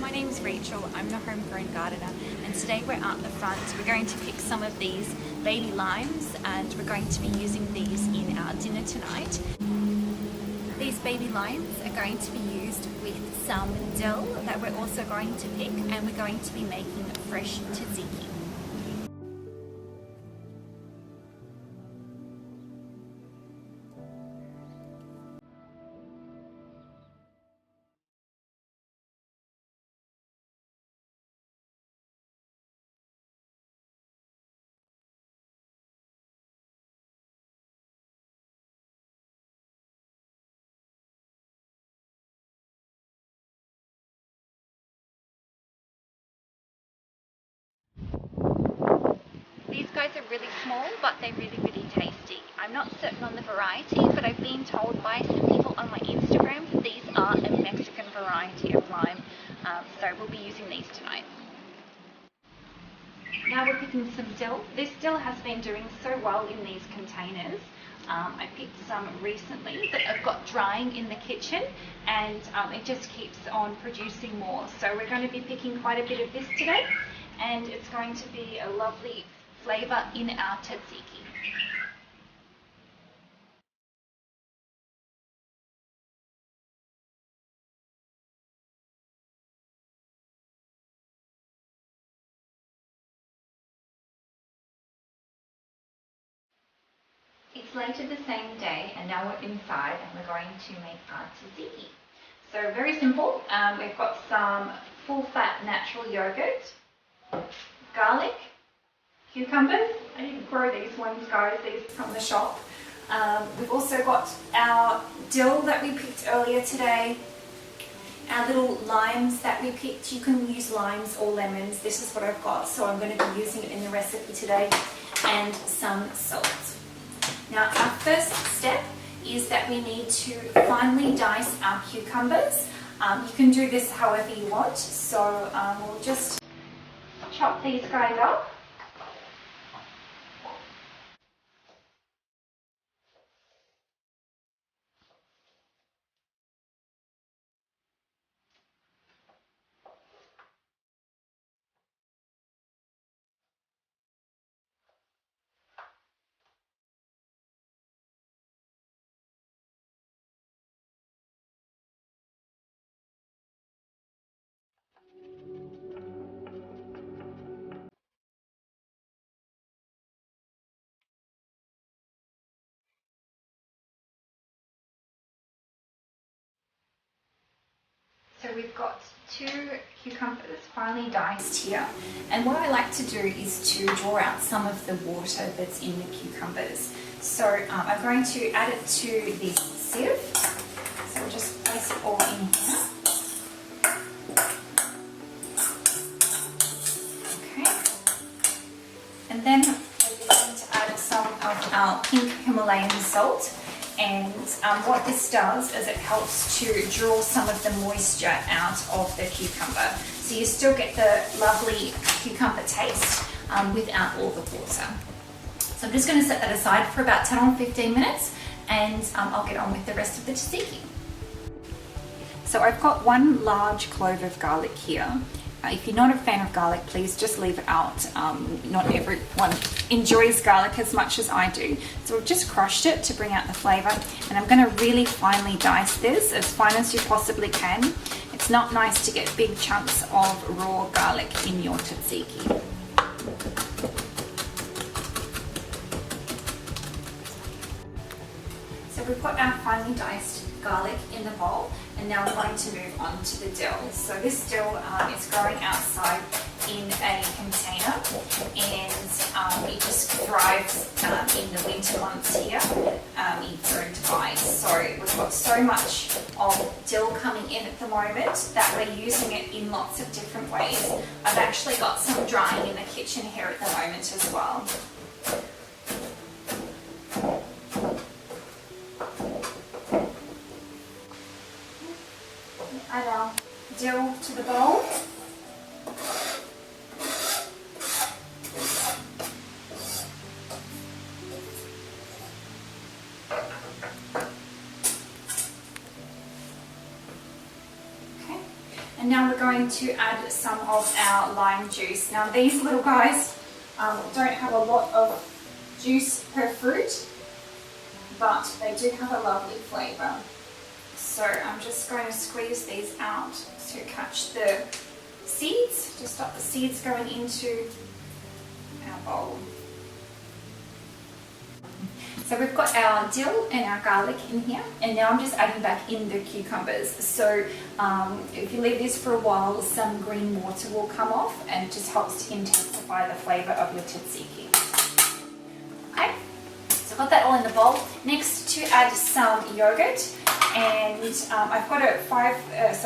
My name's Rachel, I'm the Homegrown gardener, and today we're out the front. We're going to pick some of these baby limes and we're going to be using these in our dinner tonight. These baby limes are going to be used with some dill that we're also going to pick, and we're going to be making fresh tzatziki. These guys are really small, but they're really tasty. I'm not certain on the variety, but I've been told by some people on my Instagram that these are a Mexican variety of lime, so we'll be using these tonight. Now we're picking some dill. This dill has been doing so well in these containers. I picked some recently that I've got drying in the kitchen, and it just keeps on producing more. So we're going to be picking quite a bit of this today, and it's going to be a lovely flavour in our tzatziki. It's later the same day, and now we're inside and we're going to make our tzatziki. So very simple. We've got some full-fat natural yogurt, garlic, cucumbers. I didn't grow these ones, guys, these are from the shop. We've also got our dill that we picked earlier today, our little limes that we picked. You can use limes or lemons. This is what I've got, so I'm going to be using it in the recipe today, and some salt. Now our first step is that we need to finely dice our cucumbers. You can do this however you want, so we'll just chop these guys up. So we've got 2 cucumbers finely diced here, and what I like to do is to draw out some of the water that's in the cucumbers. So I'm going to add it to this sieve, so we'll just place it all in here. Okay, and then we're going to add some of our pink Himalayan salt. And what this does is it helps to draw some of the moisture out of the cucumber. So you still get the lovely cucumber taste without all the water. So I'm just going to set that aside for about 10 or 15 minutes, and I'll get on with the rest of the tzatziki. So I've got 1 large clove of garlic here. If you're not a fan of garlic, please just leave it out. Not everyone enjoys garlic as much as I do. So I've just crushed it to bring out the flavour, and I'm going to really finely dice this, as fine as you possibly can. It's not nice to get big chunks of raw garlic in your tzatziki. So we've got our finely diced garlic in the bowl, and now we're going to move on to the dill. So this dill is growing outside in a container, and it just thrives in the winter months here in fruit pies. So we've got so much of dill coming in at the moment that we're using it in lots of different ways. I've actually got some drying in the kitchen here at the moment as well. Add our dill to the bowl. Okay, And now we're going to add some of our lime juice. Now these little guys don't have a lot of juice per fruit, but they do have a lovely flavour. So I'm just going to squeeze these out to catch the seeds, to stop the seeds going into our bowl. So we've got our dill and our garlic in here, and now I'm just adding back in the cucumbers. So if you leave this for a while, some green water will come off, and it just helps to intensify the flavour of your tzatziki. Okay, so I've got that all in the bowl. Next, to add some yogurt, and I've got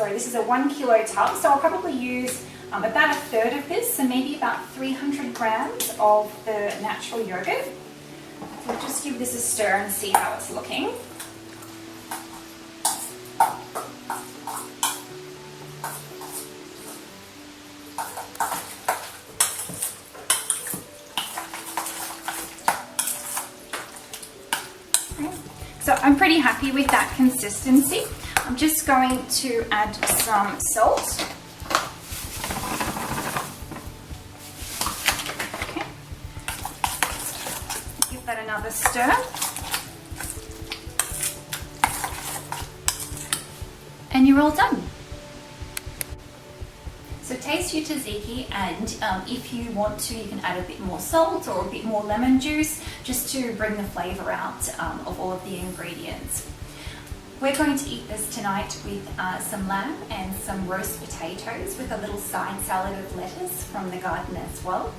this is a 1 kilo tub, so I'll probably use about a third of this, so maybe about 300 grams of the natural yogurt. So just give this a stir and see how it's looking. Okay. So I'm pretty happy with that consistency. I'm just going to add some salt. That another stir, and you're all done. So taste your tzatziki, and if you want to, you can add a bit more salt or a bit more lemon juice just to bring the flavour out of all of the ingredients. We're going to eat this tonight with some lamb and some roast potatoes with a little side salad of lettuce from the garden as well.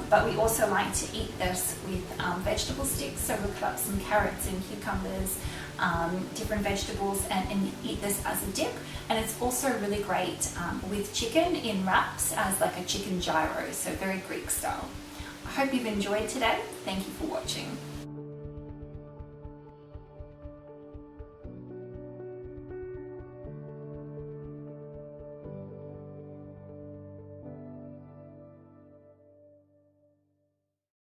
But we also like to eat this with vegetable sticks, so we'll cut up some carrots and cucumbers, different vegetables, and eat this as a dip. And it's also really great with chicken in wraps as like a chicken gyro, so very Greek style. I hope you've enjoyed today. Thank you for watching.